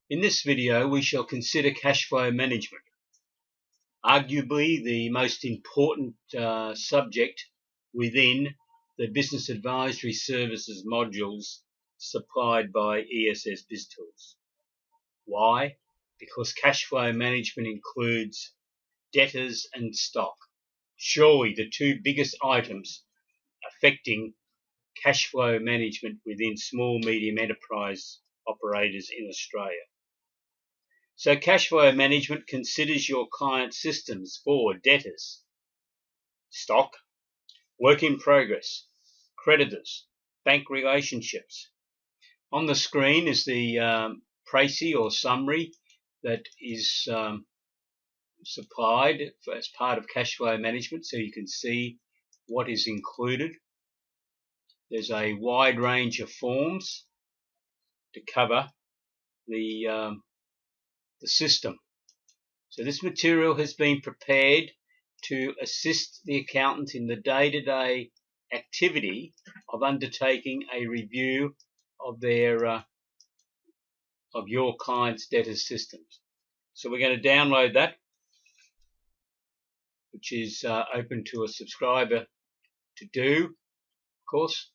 In this video, we shall consider cash flow management, arguably the most important subject within the business advisory services modules supplied by ESS BIZTOOLS. Why? Because cash flow management includes debtors and stock. Surely the two biggest items affecting cash flow management within small medium enterprise operators in Australia. So cash flow management considers your client systems for debtors, stock, work in progress, creditors, bank relationships. On the screen is the Precis or summary that is supplied as part of cash flow management, so you can see what is included. There's a wide range of forms to cover the system. So this material has been prepared to assist the accountant in the day-to-day activity of undertaking a review of their of your client's debtors systems. So we're going to download that, which is open to a subscriber to do, of course.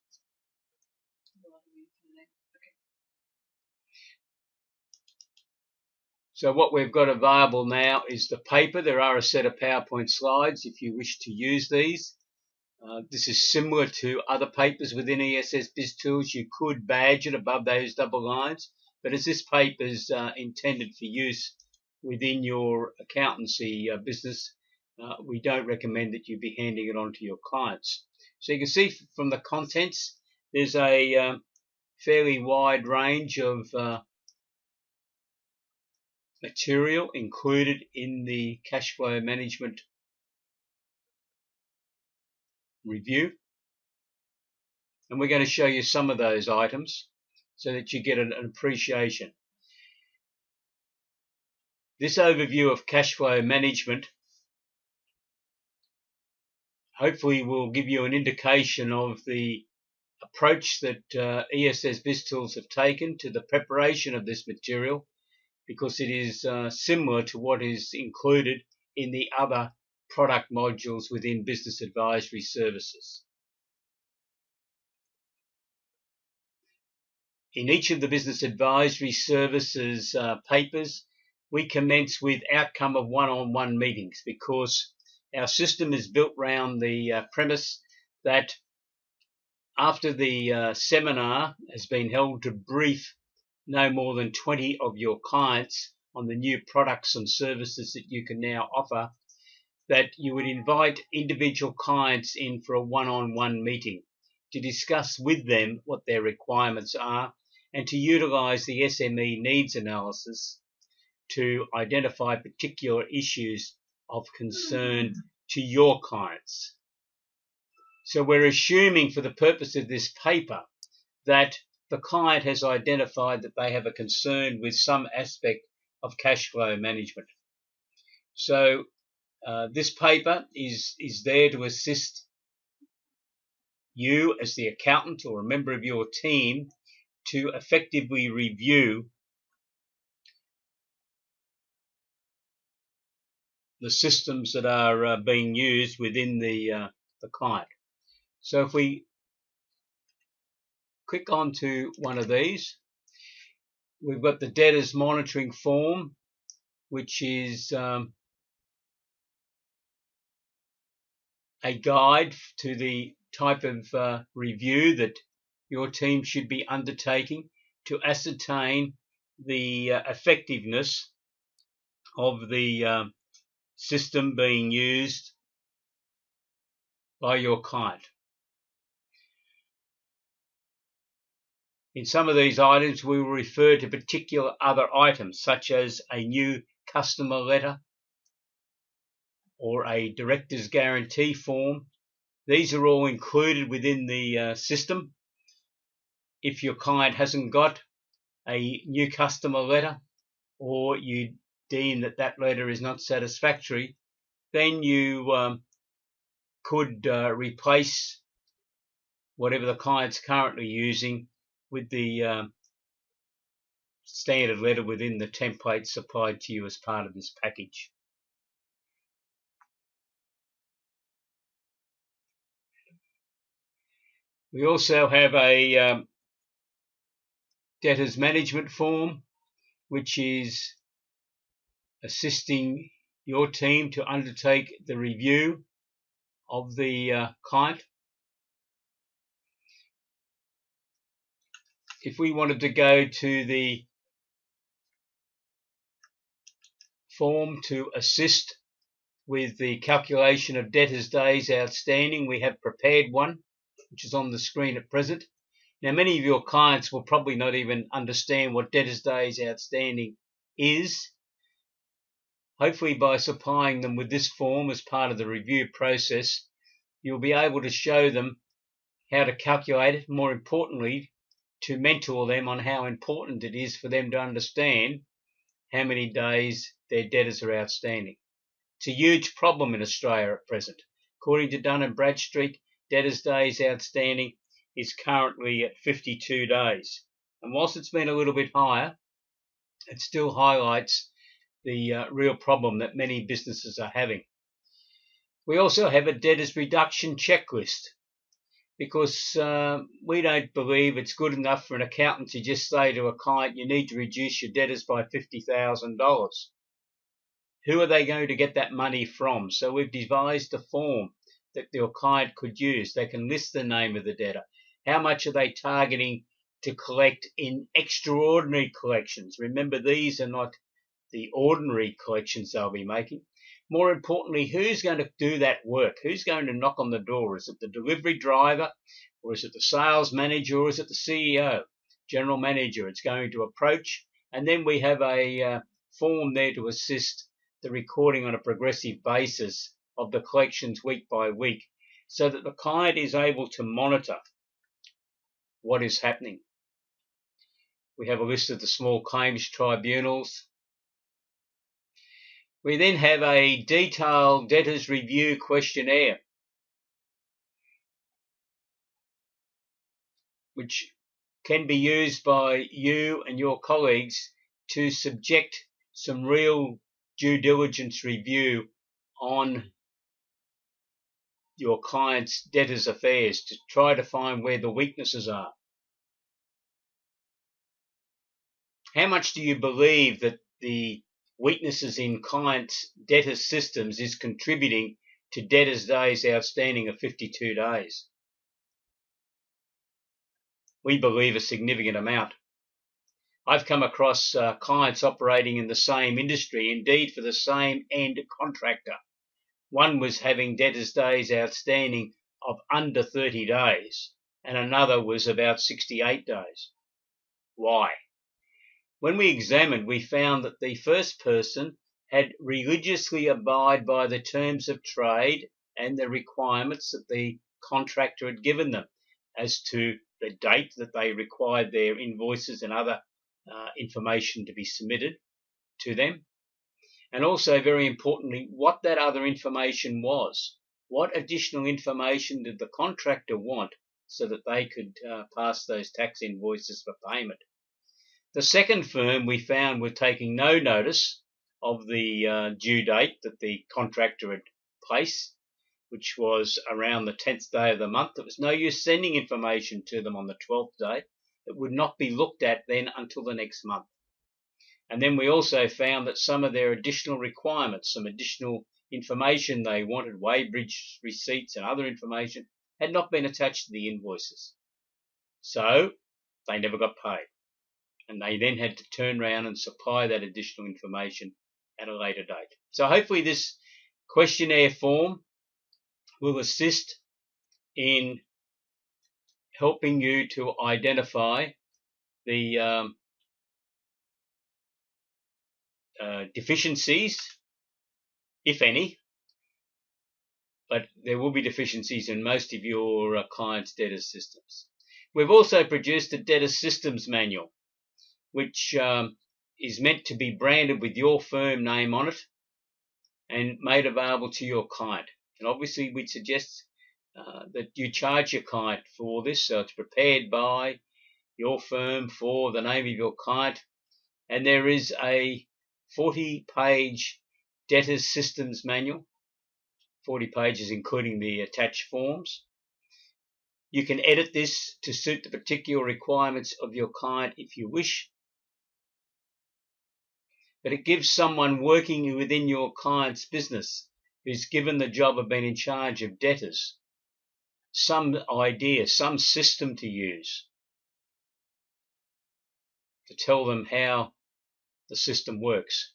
So what we've got available now is the paper. There are a set of PowerPoint slides if you wish to use these. This is similar to other papers within ESS BIZTOOLS. You could badge it above those double lines, but as this paper is intended for use within your accountancy business, we don't recommend that you be handing it on to your clients. So you can see from the contents, there's a fairly wide range of material included in the cash flow management review, and we're going to show you some of those items so that you get an appreciation. This overview of cash flow management hopefully will give you an indication of the approach that ESS BIZTOOLS have taken to the preparation of this material, because it is similar to what is included in the other product modules within business advisory services. In each of the business advisory services papers, we commence with outcome of one-on-one meetings, because our system is built around the premise that after the seminar has been held to brief no more than 20 of your clients on the new products and services that you can now offer, that you would invite individual clients in for a one-on-one meeting to discuss with them what their requirements are and to utilize the SME needs analysis to identify particular issues of concern to your clients. So we're assuming, for the purpose of this paper, that the client has identified that they have a concern with some aspect of cash flow management. So this paper is there to assist you as the accountant or a member of your team to effectively review the systems that are being used within the client. So if we click onto one of these, we've got the debtors monitoring form, which is a guide to the type of review that your team should be undertaking to ascertain the effectiveness of the system being used by your client. In some of these items, we will refer to particular other items, such as a new customer letter or a director's guarantee form. These are all included within the system. If your client hasn't got a new customer letter, or you deem that that letter is not satisfactory, then you could replace whatever the client's currently using with the standard letter within the template supplied to you as part of this package. We also have a debtors management form, which is assisting your team to undertake the review of the client. If we wanted to go to the form to assist with the calculation of debtors days outstanding, we have prepared one, which is on the screen at present. Now, many of your clients will probably not even understand what debtors days outstanding is. Hopefully, by supplying them with this form as part of the review process, you'll be able to show them how to calculate it, more importantly, to mentor them on how important it is for them to understand how many days their debtors are outstanding. It's a huge problem in Australia at present. According to Dun & Bradstreet, debtors days outstanding is currently at 52 days. And whilst it's been a little bit higher, it still highlights the real problem that many businesses are having. We also have a debtors reduction checklist, because we don't believe it's good enough for an accountant to just say to a client, you need to reduce your debtors by $50,000. Who are they going to get that money from? So we've devised a form that your client could use. They can list the name of the debtor. How much are they targeting to collect in extraordinary collections? Remember, these are not the ordinary collections they'll be making. More importantly, who's going to do that work? Who's going to knock on the door? Is it the delivery driver, or is it the sales manager, or is it the CEO, general manager? It's going to approach, and then we have a form there to assist the recording on a progressive basis of the collections week by week, so that the client is able to monitor what is happening. We have a list of the small claims tribunals. We then have a detailed debtors review questionnaire, which can be used by you and your colleagues to subject some real due diligence review on your client's debtors affairs to try to find where the weaknesses are. How much do you believe that the weaknesses in clients' debtors systems is contributing to debtors days outstanding of 52 days? We believe a significant amount. I've come across clients operating in the same industry, indeed for the same end contractor. One was having debtors days outstanding of under 30 days, and another was about 68 days. Why? When we examined, we found that the first person had religiously abided by the terms of trade and the requirements that the contractor had given them as to the date that they required their invoices and other information to be submitted to them. And also, very importantly, what that other information was. What additional information did the contractor want so that they could pass those tax invoices for payment? The second firm we found were taking no notice of the due date that the contractor had placed, which was around the 10th day of the month. There was no use sending information to them on the 12th day. It would not be looked at then until the next month. And then we also found that some of their additional requirements, some additional information they wanted, weighbridge receipts and other information, had not been attached to the invoices. So they never got paid. And they then had to turn around and supply that additional information at a later date. So hopefully this questionnaire form will assist in helping you to identify the deficiencies, if any, but there will be deficiencies in most of your clients' debtors systems. We've also produced a debtors systems manual, which is meant to be branded with your firm name on it and made available to your client. And obviously we'd suggest that you charge your client for this, so it's prepared by your firm for the name of your client, and there is a 40-page debtors systems manual, 40 pages including the attached forms. You can edit this to suit the particular requirements of your client if you wish, but it gives someone working within your client's business who's given the job of being in charge of debtors some idea, some system to use to tell them how the system works.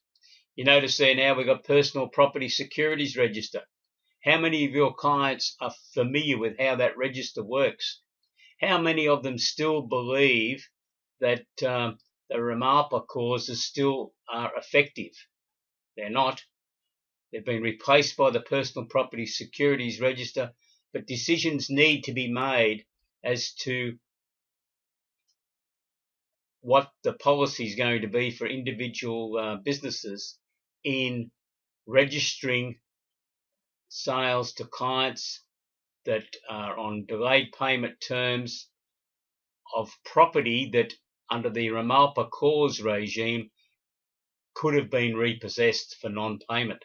You notice there now we've got personal property securities register. How many of your clients are familiar with how that register works? How many of them still believe that the RMAPA clauses still are effective? They're not. They've been replaced by the personal property securities register, but decisions need to be made as to what the policy is going to be for individual businesses in registering sales to clients that are on delayed payment terms of property that under the RMAPA clause regime could have been repossessed for non-payment.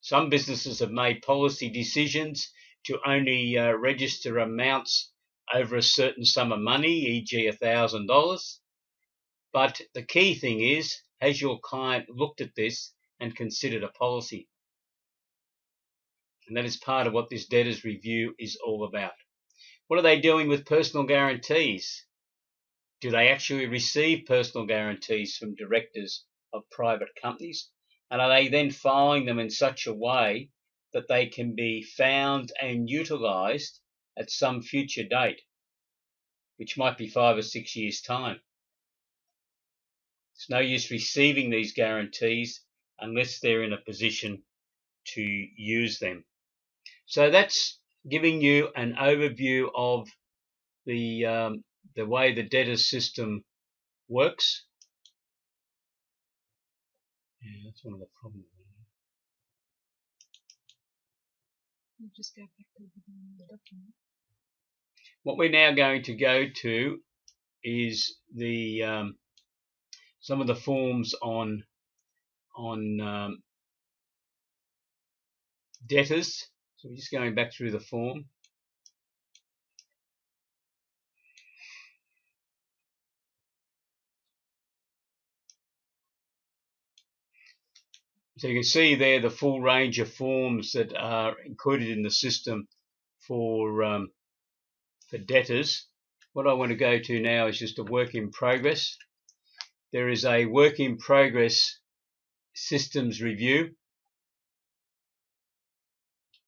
Some businesses have made policy decisions to only register amounts over a certain sum of money, e.g. $1,000. But the key thing is, has your client looked at this and considered a policy? And that is part of what this debtors review is all about. What are they doing with personal guarantees? Do they actually receive personal guarantees from directors of private companies? And are they then filing them in such a way that they can be found and utilised at some future date, which might be 5 or 6 years' time? It's no use receiving these guarantees unless they're in a position to use them. So that's giving you an overview of the way the debtors system works. Yeah, that's one of the problems. You just go back to the document. What we're now going to go to is the some of the forms on debtors. So we're just going back through the form. So you can see there the full range of forms that are included in the system for debtors. What I want to go to now is just a work in progress. There is a work in progress systems review,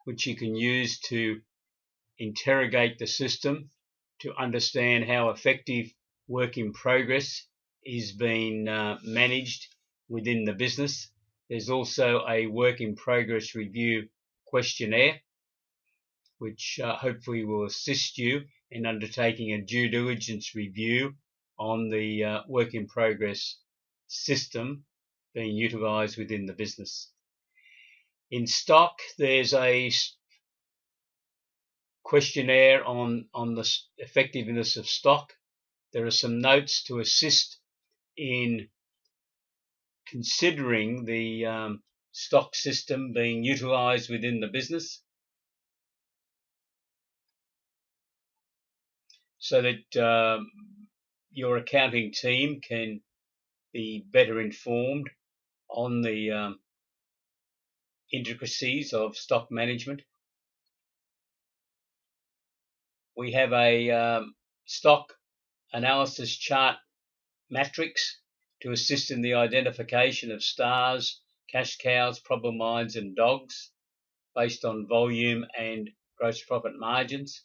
which you can use to interrogate the system to understand how effective work in progress is being managed within the business. There's also a work in progress review questionnaire, which hopefully will assist you in undertaking a due diligence review on the work in progress system being utilised within the business. In stock, there's a questionnaire on the effectiveness of stock. There are some notes to assist in considering the stock system being utilised within the business, so that your accounting team can be better informed on the intricacies of stock management. We have a stock analysis chart matrix to assist in the identification of stars, cash cows, problem lines and dogs based on volume and gross profit margins.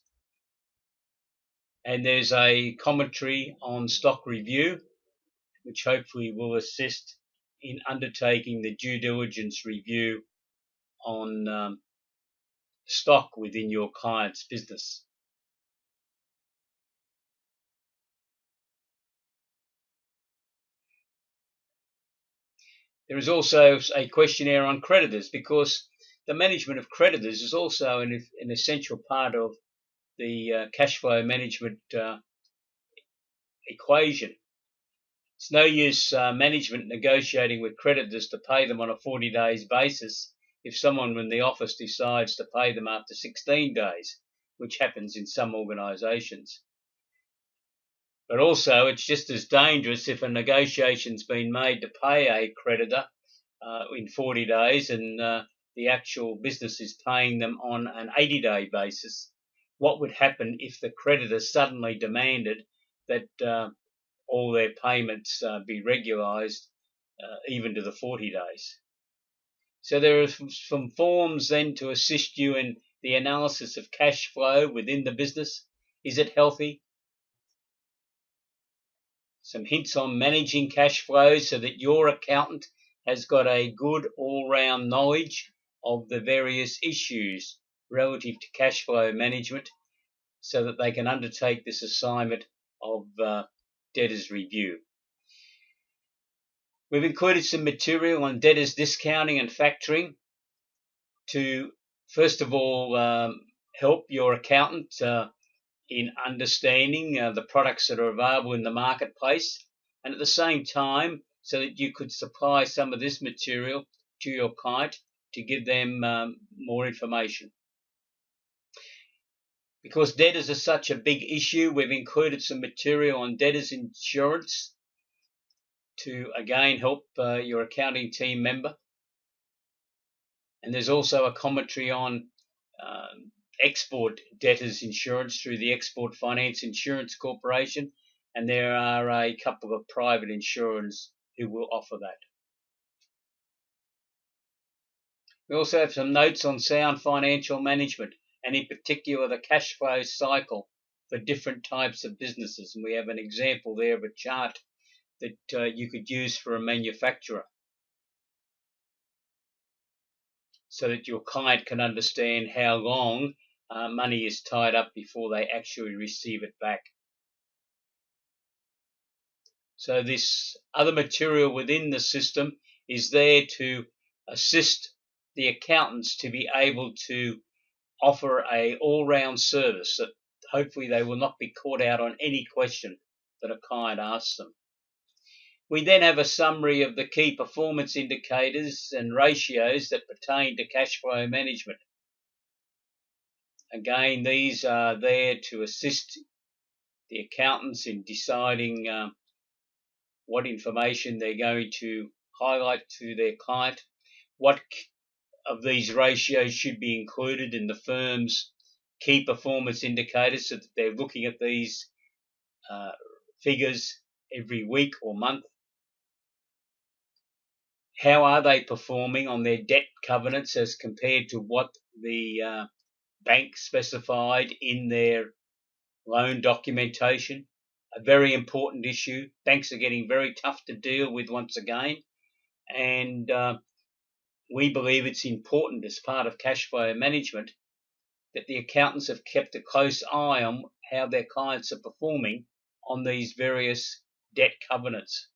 And there's a commentary on stock review, which hopefully will assist in undertaking the due diligence review on stock within your client's business. There is also a questionnaire on creditors, because the management of creditors is also an essential part of the cash flow management equation. It's no use management negotiating with creditors to pay them on a 40 days basis if someone in the office decides to pay them after 16 days, which happens in some organisations. But also, it's just as dangerous if a negotiation's been made to pay a creditor in 40 days and the actual business is paying them on an 80-day basis. What would happen if the creditor suddenly demanded that all their payments be regularised even to the 40 days? So there are some forms then to assist you in the analysis of cash flow within the business. Is it healthy? Some hints on managing cash flows so that your accountant has got a good all-round knowledge of the various issues relative to cash flow management so that they can undertake this assignment of debtors review. We've included some material on debtors discounting and factoring to, first of all, help your accountant in understanding the products that are available in the marketplace, and at the same time so that you could supply some of this material to your client to give them more information. Because debtors are such a big issue, we've included some material on debtors insurance to again help your accounting team member. And there's also a commentary on export debtors insurance through the Export Finance Insurance Corporation, and there are a couple of private insurers who will offer that. We also have some notes on sound financial management, and in particular the cash flow cycle for different types of businesses. And we have an example there of a chart that you could use for a manufacturer so that your client can understand how long money is tied up before they actually receive it back. So this other material within the system is there to assist the accountants to be able to offer a all-round service that hopefully they will not be caught out on any question that a client asks them. We then have a summary of the key performance indicators and ratios that pertain to cash flow management. Again, these are there to assist the accountants in deciding what information they're going to highlight to their client, what of these ratios should be included in the firm's key performance indicators so that they're looking at these figures every week or month. How are they performing on their debt covenants as compared to what the bank specified in their loan documentation? A very important issue. Banks are getting very tough to deal with once again, and we believe it's important as part of cash flow management that the accountants have kept a close eye on how their clients are performing on these various debt covenants.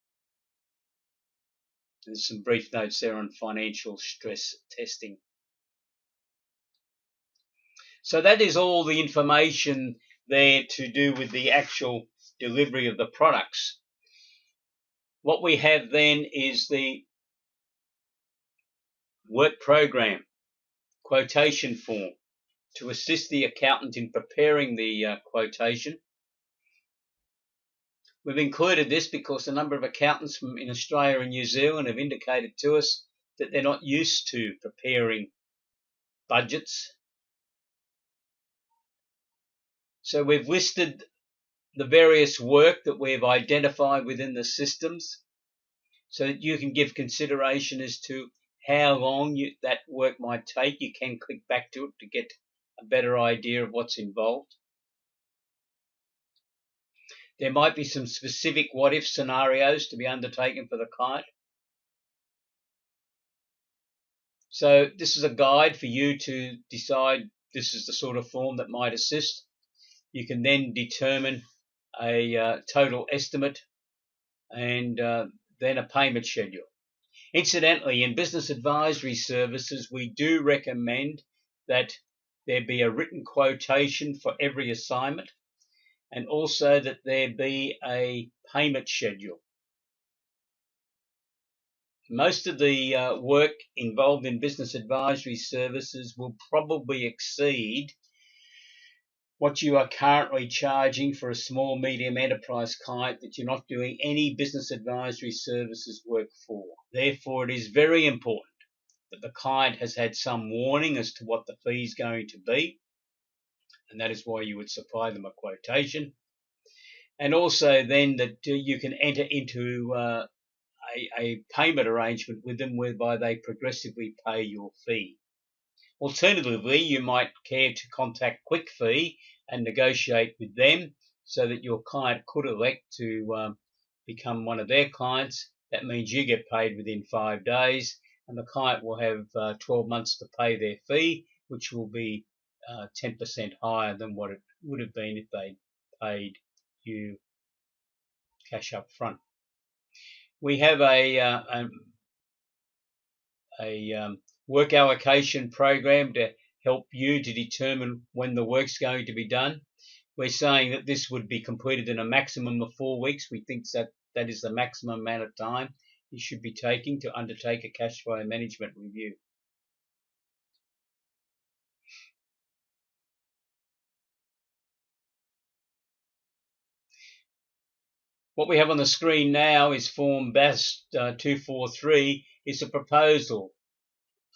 There's some brief notes there on financial stress testing. So that is all the information there to do with the actual delivery of the products. What we have then is the work program, quotation form, to assist the accountant in preparing the quotation. We've included this because a number of accountants in Australia and New Zealand have indicated to us that they're not used to preparing budgets. So we've listed the various work that we've identified within the systems so that you can give consideration as to how long that work might take. You can click back to it to get a better idea of what's involved. There might be some specific what-if scenarios to be undertaken for the client. So this is a guide for you to decide this is the sort of form that might assist. You can then determine a total estimate and then a payment schedule. Incidentally, in business advisory services, we do recommend that there be a written quotation for every assignment, and also that there be a payment schedule. Most of the work involved in business advisory services will probably exceed what you are currently charging for a small medium enterprise client that you're not doing any business advisory services work for. Therefore, it is very important that the client has had some warning as to what the fee is going to be, and that is why you would supply them a quotation. And also then that you can enter into a payment arrangement with them whereby they progressively pay your fee. Alternatively, you might care to contact Quick Fee and negotiate with them so that your client could elect to become one of their clients. That means you get paid within 5 days, and the client will have 12 months to pay their fee, which will be 10% higher than what it would have been if they paid you cash up front. We have a work allocation program to help you to determine when the work's going to be done. We're saying that this would be completed in a maximum of 4 weeks. We think that is the maximum amount of time you should be taking to undertake a cash flow management review. What we have on the screen now is form BAS 243. It's a proposal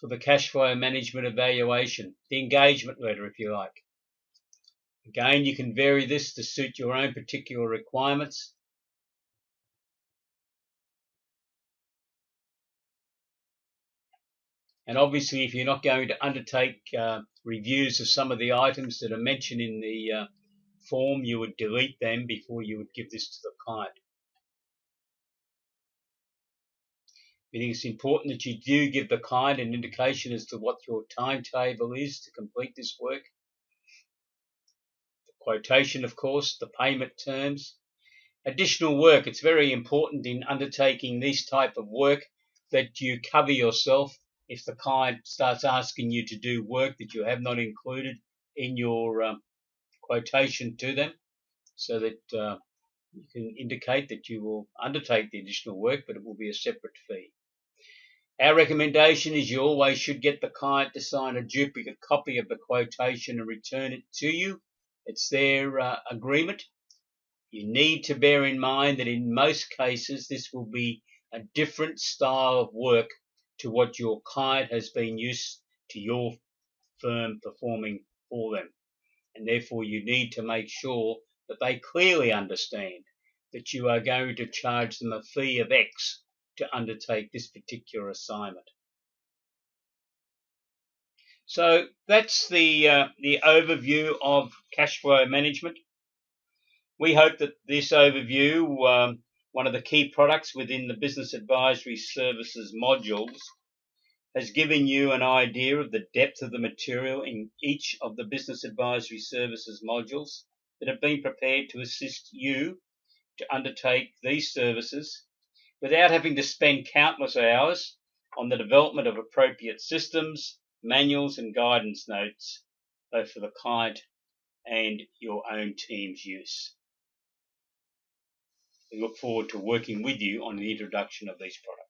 for the cash flow management evaluation, the engagement letter, if you like. Again, you can vary this to suit your own particular requirements. And obviously, if you're not going to undertake reviews of some of the items that are mentioned in the form, you would delete them before you would give this to the client. We think it's important that you do give the client an indication as to what your timetable is to complete this work. The quotation, of course, the payment terms. Additional work. It's very important in undertaking this type of work that you cover yourself if the client starts asking you to do work that you have not included in your quotation to them, so that you can indicate that you will undertake the additional work, but it will be a separate fee. Our recommendation is you always should get the client to sign a duplicate copy of the quotation and return it to you. It's their agreement. You need to bear in mind that in most cases this will be a different style of work to what your client has been used to your firm performing for them. And therefore you need to make sure that they clearly understand that you are going to charge them a fee of X to undertake this particular assignment. So that's the overview of cash flow management. We hope that this overview, one of the key products within the business advisory services modules, has given you an idea of the depth of the material in each of the business advisory services modules that have been prepared to assist you to undertake these services without having to spend countless hours on the development of appropriate systems, manuals and guidance notes, both for the client and your own team's use. We look forward to working with you on the introduction of these products.